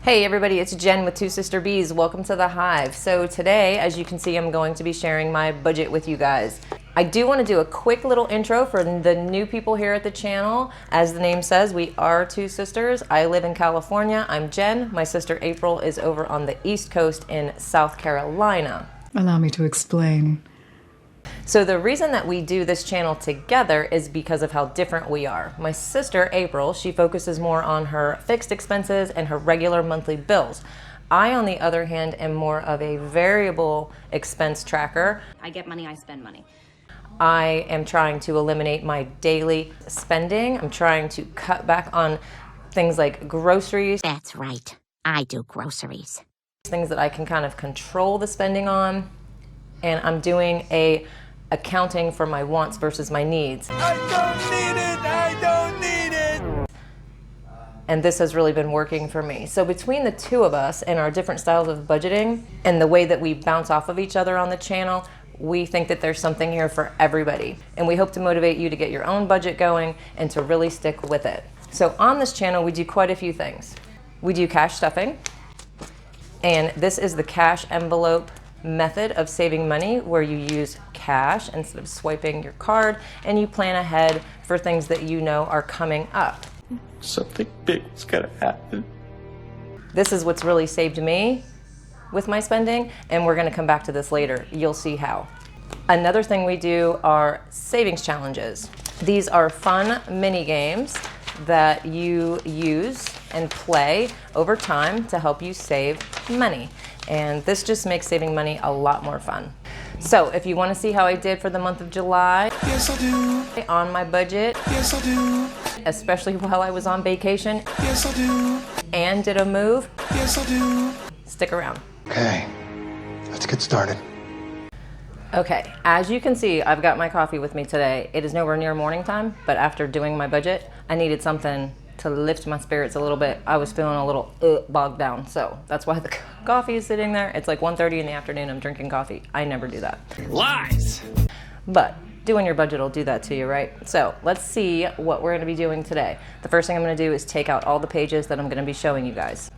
Hey everybody, it's Jen with Two Sister Bees. Welcome to the Hive. So today, as you can see, I'm going to be sharing my budget with you guys. I do want to do a quick little intro for the new people here at the channel. As the name says, we are two sisters. I live in California. I'm Jen. My sister April is over on the East Coast in South Carolina. Allow me to explain. So the reason that we do this channel together is because of how different we are. My sister, April, she focuses more on her fixed expenses and her regular monthly bills. I, on the other hand, am more of a variable expense tracker. I get money, I spend money. I am trying to eliminate my daily spending. I'm trying to cut back on things like groceries. That's right. I do groceries. Things that I can kind of control the spending on. And I'm doing a accounting for my wants versus my needs. I don't need it, I don't need it. And this has really been working for me. So between the two of us and our different styles of budgeting and the way that we bounce off of each other on the channel, we think that there's something here for everybody. And we hope to motivate you to get your own budget going and to really stick with it. So on this channel, we do quite a few things. We do cash stuffing. And this is the cash envelope method of saving money, where you use cash instead of swiping your card, and you plan ahead for things that you know are coming up. Something big is gonna happen. This is what's really saved me with my spending, and we're gonna come back to this later. You'll see how. Another thing we do are savings challenges. These are fun mini games that you use and play over time to help you save money. And this just makes saving money a lot more fun. So if you want to see how I did for the month of July, Yes, I do. on my budget, Yes, I do. especially while I was on vacation Yes, I do. and did a move, Yes, I do. stick around. Okay, let's get started. Okay, as you can see, I've got my coffee with me today. It is nowhere near morning time, but after doing my budget, I needed something to lift my spirits a little bit. I was feeling a little bogged down, so that's why the coffee is sitting there. It's like 1:30 in the afternoon, I'm drinking coffee. I never do that. Lies. But doing your budget will do that to you, right? So let's see what we're gonna be doing today. The first thing I'm gonna do is take out all the pages that I'm gonna be showing you guys.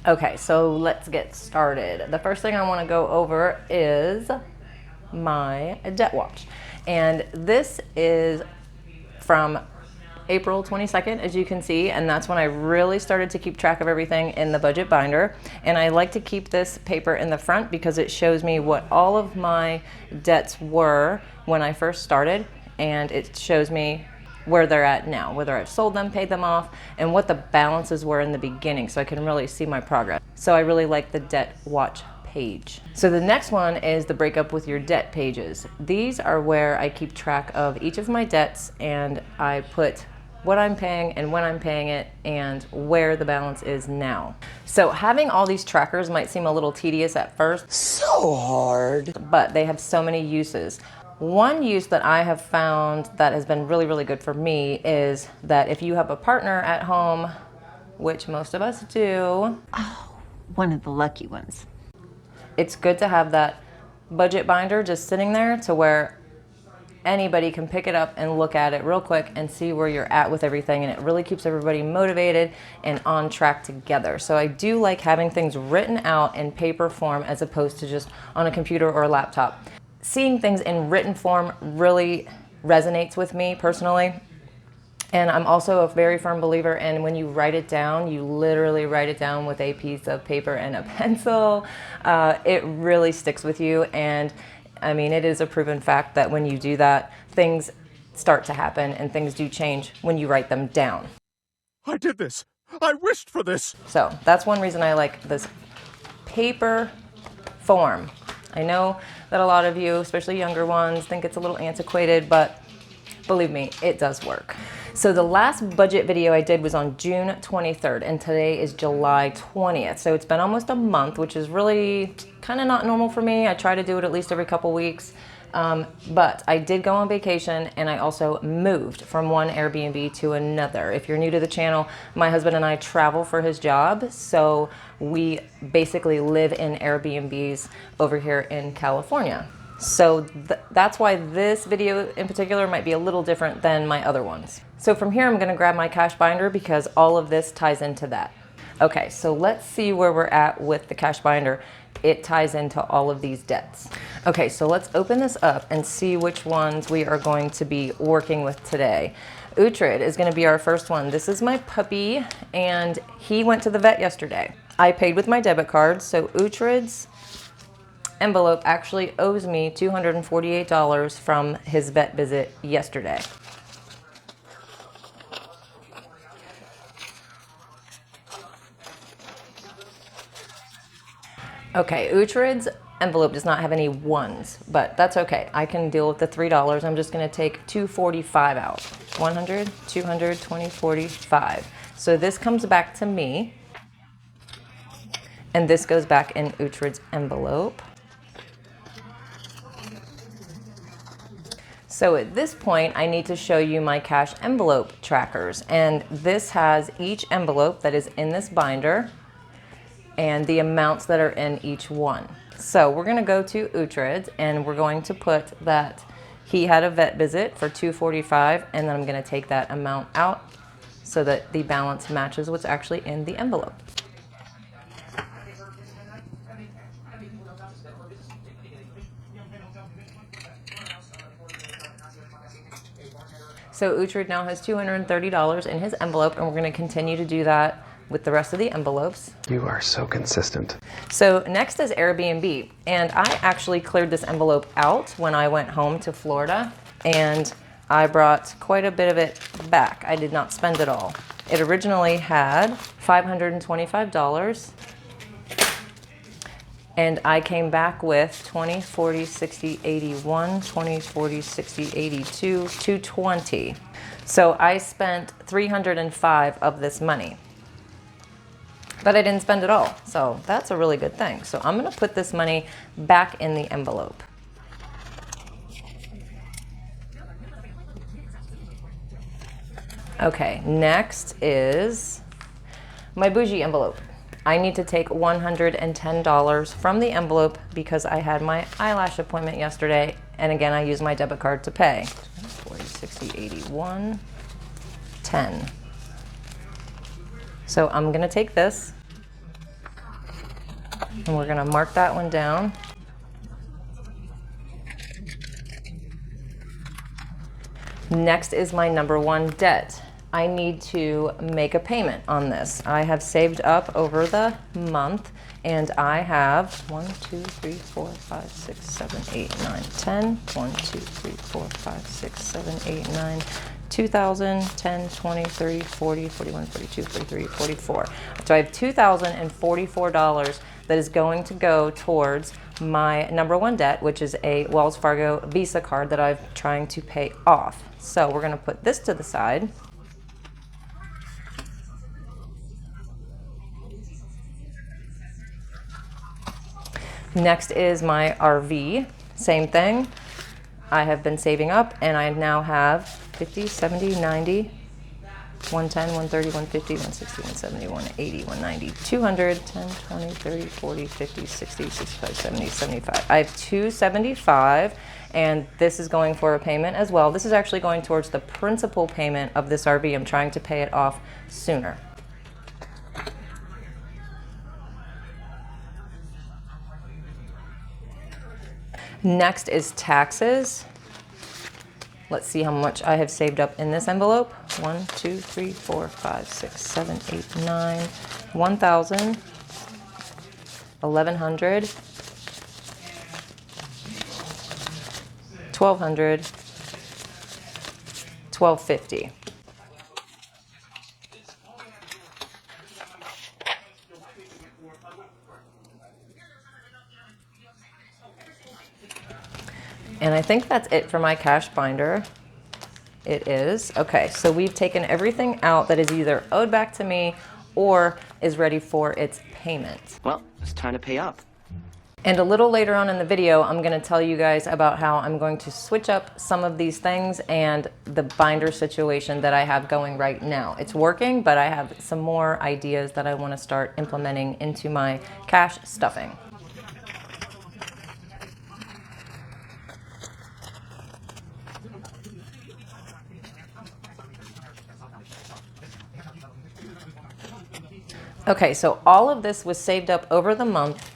Okay, so let's get started. The first thing I want to go over is my debt watch. And this is from April 22nd, as you can see, and that's when I really started to keep track of everything in the budget binder. And I like to keep this paper in the front because it shows me what all of my debts were when I first started, and it shows me where they're at now, whether I've sold them, paid them off, and what the balances were in the beginning, so I can really see my progress. So I really like the debt watch page. So the next one is the breakup with your debt pages. These are where I keep track of each of my debts, and I put what I'm paying and when I'm paying it and where the balance is now. So having all these trackers might seem a little tedious at first. So hard. But they have so many uses. One use that I have found that has been really, really good for me is that if you have a partner at home, which most of us do, One of the lucky ones. it's good to have that budget binder just sitting there to where anybody can pick it up and look at it real quick and see where you're at with everything, and it really keeps everybody motivated and on track together. So I do like having things written out in paper form as opposed to just on a computer or a laptop. Seeing things in written form really resonates with me personally. And I'm also a very firm believer in when you write it down, you literally write it down with a piece of paper and a pencil. It really sticks with you. And I mean, it is a proven fact that when you do that, things start to happen and things do change when you write them down. I did this. I wished for this. So that's one reason I like this paper form. I know that a lot of you, especially younger ones, think it's a little antiquated, but believe me, it does work. So the last budget video I did was on June 23rd, and today is July 20th. So it's been almost a month, which is really kind of not normal for me. I try to do it at least every couple weeks. But I did go on vacation, and I also moved from one Airbnb to another. If you're new to the channel, my husband and I travel for his job, so we basically live in Airbnbs over here in California. So that's why this video in particular might be a little different than my other ones. So from here, I'm gonna grab my cash binder because all of this ties into that. Okay, so let's see where we're at with the cash binder. It ties into all of these debts. Okay, so let's open this up and see which ones we are going to be working with today. Uhtred is gonna be our first one. This is my puppy, and he went to the vet yesterday. I paid with my debit card, so Uhtred's envelope actually owes me $248 from his vet visit yesterday. Okay, Uhtred's envelope does not have any ones, but that's okay. I can deal with the $3. I'm just gonna take $245 out. 100, 200, 20, 45. So this comes back to me, and this goes back in Uhtred's envelope. So at this point, I need to show you my cash envelope trackers. And this has each envelope that is in this binder and the amounts that are in each one. So we're gonna go to Uhtred's and we're going to put that he had a vet visit for $245, and then I'm gonna take that amount out so that the balance matches what's actually in the envelope. So Uhtred now has $230 in his envelope, and we're gonna continue to do that with the rest of the envelopes. You are so consistent. So next is Airbnb, and I actually cleared this envelope out when I went home to Florida, and I brought quite a bit of it back. I did not spend it all. It originally had $525, and I came back with 20, 40, 60, 81, 20, 40, 60, 82, 220. So I spent 305 of this money, but I didn't spend it all. So that's a really good thing. So I'm gonna put this money back in the envelope. Okay, next is my bougie envelope. I need to take $110 from the envelope because I had my eyelash appointment yesterday, and again, I used my debit card to pay. 40, 60, 81, 10. So I'm gonna take this, and we're gonna mark that one down. Next is my number one debt. I need to make a payment on this. I have saved up over the month, and I have 1, 2, 3, 4, 5, 6, 7, 8, 9, 10. 1, 2, 3, 4, 5, 6, 7, 8, 9, 2,000, 10, 20, 30, 40, 41, 42, 43, 44. So I have $2,044 that is going to go towards my number one debt, which is a Wells Fargo Visa card that I'm trying to pay off. So we're gonna put this to the side. Next is my RV, same thing. I have been saving up, and I now have 50, 70, 90, 110, 130, 150, 160, 170, 180, 190, 200, 10, 20, 30, 40, 50, 60, 65, 70, 75. I have $275, and this is going for a payment as well. This is actually going towards the principal payment of this RV. I'm trying to pay it off sooner. Next is taxes. Let's see how much I have saved up in this envelope. 1, 2, 3, 4, 5, 6, 7, 8, 9, 1,000, 1,100, 1,200, 1,250. And I think that's it for my cash binder. It is. Okay, so we've taken everything out that is either owed back to me or is ready for its payment. Well, it's time to pay up. And a little later on in the video, I'm gonna tell you guys about how I'm going to switch up some of these things and the binder situation that I have going right now. It's working, but I have some more ideas that I wanna start implementing into my cash stuffing. Okay, so all of this was saved up over the month,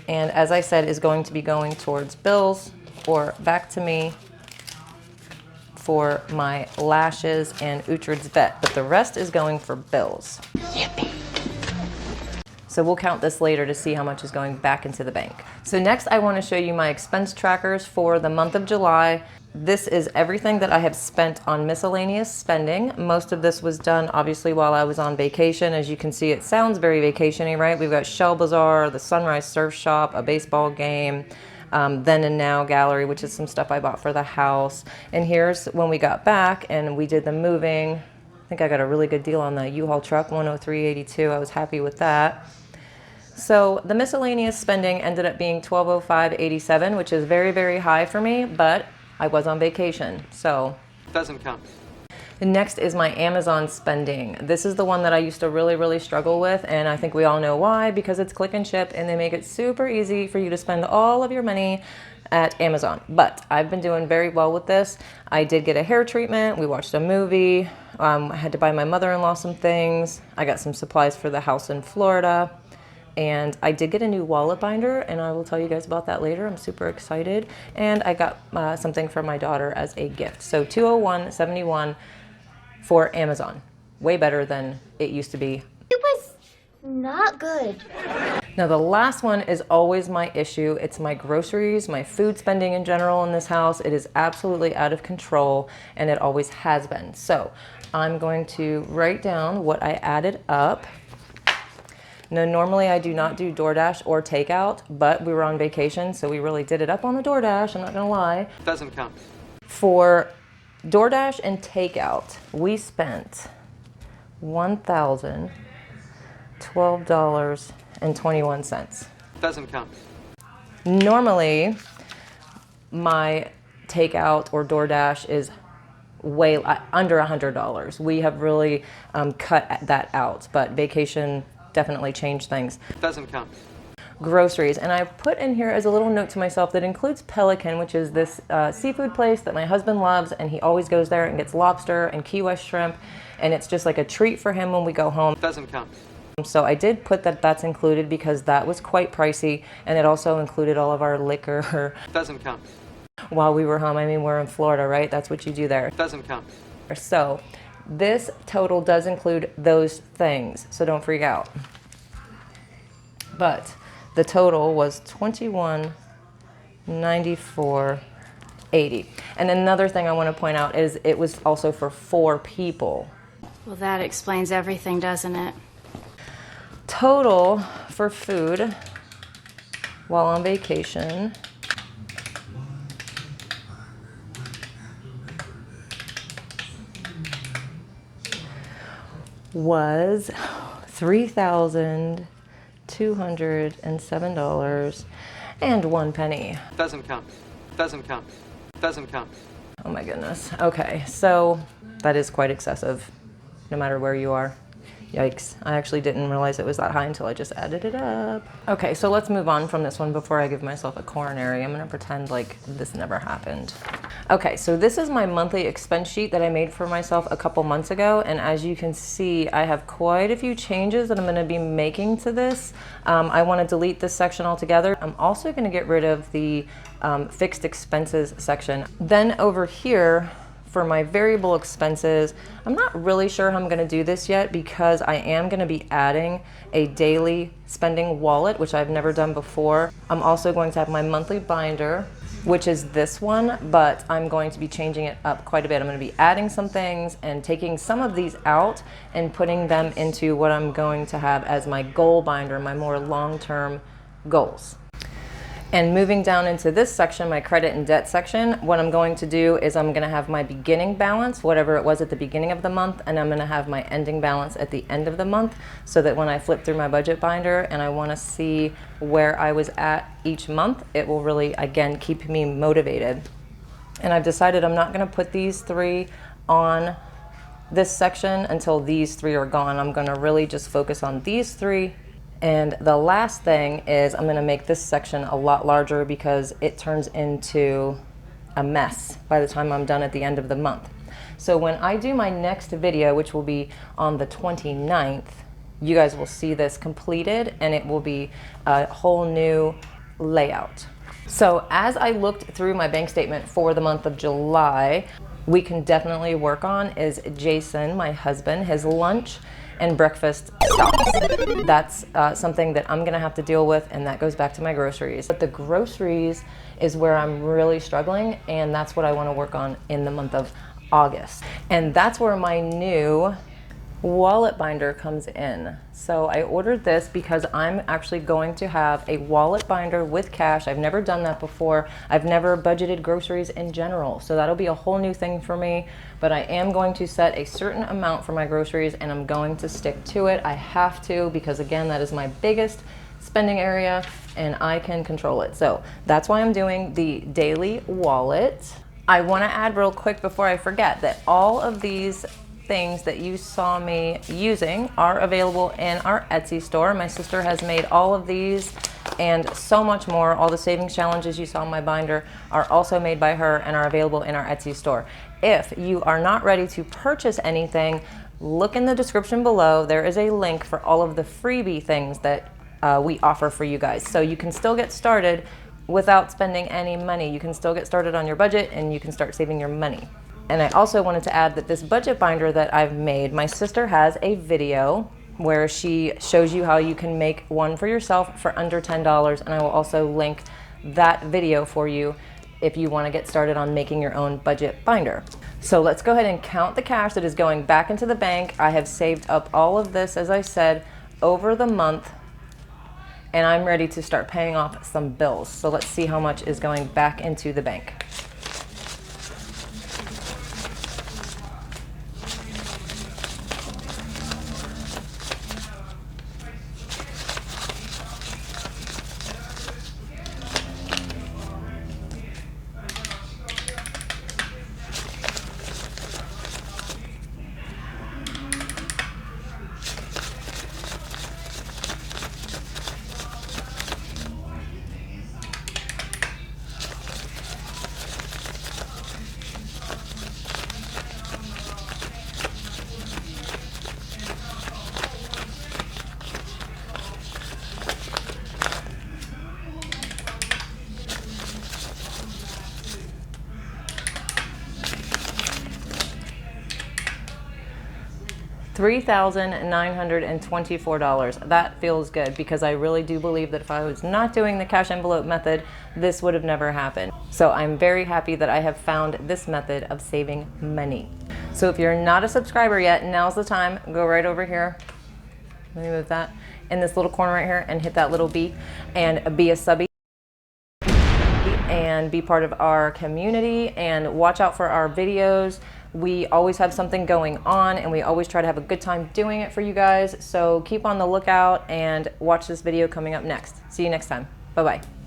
and as I said, is going to be going towards bills or back to me for my lashes and Uhtred's vet, but the rest is going for bills. Yippee. So we'll count this later to see how much is going back into the bank. So next I want to show you my expense trackers for the month of July. This is everything that I have spent on miscellaneous spending. Most of this was done obviously while I was on vacation. As you can see, it sounds very vacation-y, right? We've got Shell Bazaar, the Sunrise Surf Shop, a baseball game, Then and Now Gallery, which is some stuff I bought for the house. And here's when we got back and we did the moving. I think I got a really good deal on the U-Haul truck, $103.82. I was happy with that. So the miscellaneous spending ended up being $1,205.87, which is very, very high for me, but I was on vacation, so. Doesn't count. The next is my Amazon spending. This is the one that I used to really, really struggle with, and I think we all know why, because it's click and ship, and they make it super easy for you to spend all of your money at Amazon. But I've been doing very well with this. I did get a hair treatment, we watched a movie, I had to buy my mother-in-law some things, I got some supplies for the house in Florida, and I did get a new wallet binder, and I will tell you guys about that later. I'm super excited. And I got something for my daughter as a gift. So $201.71 for Amazon. Way better than it used to be. It was not good. Now the last one is always my issue. It's my groceries, my food spending in general in this house. It is absolutely out of control, and it always has been. So I'm going to write down what I added up. Now, normally I do not do DoorDash or takeout, but we were on vacation, so we really did it up on the DoorDash, I'm not gonna lie. Doesn't count. For DoorDash and takeout, we spent $1,012.21. Doesn't count. Normally, my takeout or DoorDash is way under $100. We have really cut that out, but vacation definitely changed things. Doesn't count. Groceries, and I put in here as a little note to myself that includes Pelican, which is this seafood place that my husband loves, and he always goes there and gets lobster and Key West shrimp, and it's just like a treat for him when we go home. Doesn't count. So I did put that that's included because that was quite pricey, and it also included all of our liquor. Doesn't count. While we were home. I mean, we're in Florida, right? That's what you do there. Doesn't count. So this total does include those things, so don't freak out. But the total was $21.94.80. And another thing I want to point out is it was also for 4 people. Well, that explains everything, doesn't it? Total for food while on vacation was $3,207.01. Doesn't count. Doesn't count. Doesn't count. Oh my goodness. Okay, so that is quite excessive, no matter where you are. Yikes. I actually didn't realize it was that high until I just added it up. Okay, so let's move on from this one before I give myself a coronary. I'm gonna pretend like this never happened. Okay, so this is my monthly expense sheet that I made for myself a couple months ago, and as you can see, I have quite a few changes that I'm gonna be making to this. I wanna delete this section altogether. I'm also gonna get rid of the fixed expenses section. Then over here, for my variable expenses, I'm not really sure how I'm gonna do this yet because I am gonna be adding a daily spending wallet, which I've never done before. I'm also going to have my monthly binder, which is this one, but I'm going to be changing it up quite a bit. I'm gonna be adding some things and taking some of these out and putting them into what I'm going to have as my goal binder, my more long-term goals. And moving down into this section, my credit and debt section, what I'm going to do is I'm gonna have my beginning balance, whatever it was at the beginning of the month, and I'm gonna have my ending balance at the end of the month, so that when I flip through my budget binder and I wanna see where I was at each month, it will really, again, keep me motivated. And I've decided I'm not gonna put these 3 on this section until these 3 are gone. I'm gonna really just focus on these 3. And the last thing is I'm gonna make this section a lot larger because it turns into a mess by the time I'm done at the end of the month. So when I do my next video, which will be on the 29th, you guys will see this completed and it will be a whole new layout. So as I looked through my bank statement for the month of July, we can definitely work on is Jason, my husband, his lunch and breakfast stops. That's something that I'm gonna have to deal with, and that goes back to my groceries. But the groceries is where I'm really struggling, and that's what I wanna work on in the month of August. And that's where my new wallet binder comes in. So I ordered this because I'm actually going to have a wallet binder with cash. I've never done that before. I've never budgeted groceries in general. So that'll be a whole new thing for me, but I am going to set a certain amount for my groceries and I'm going to stick to it. I have to, because again, that is my biggest spending area and I can control it. So that's why I'm doing the daily wallet. I want to add real quick before I forget that all of these things that you saw me using are available in our Etsy store. My sister has made all of these and so much more. All the savings challenges you saw in my binder are also made by her and are available in our Etsy store. If you are not ready to purchase anything, look in the description below. There is a link for all of the freebie things that we offer for you guys. So you can still get started without spending any money. You can still get started on your budget and you can start saving your money. And I also wanted to add that this budget binder that I've made, my sister has a video where she shows you how you can make one for yourself for under $10, and I will also link that video for you if you want to get started on making your own budget binder. So let's go ahead and count the cash that is going back into the bank. I have saved up all of this, as I said, over the month, and I'm ready to start paying off some bills. So let's see how much is going back into the bank. $3,924. That feels good because I really do believe that if I was not doing the cash envelope method, this would have never happened. So I'm very happy that I have found this method of saving money. So if you're not a subscriber yet, now's the time. Go right over here. Let me move that in this little corner right here and hit that little B and be a subby and be part of our community and watch out for our videos. We always have something going on and we always try to have a good time doing it for you guys. So keep on the lookout and watch this video coming up next. See you next time. Bye-bye.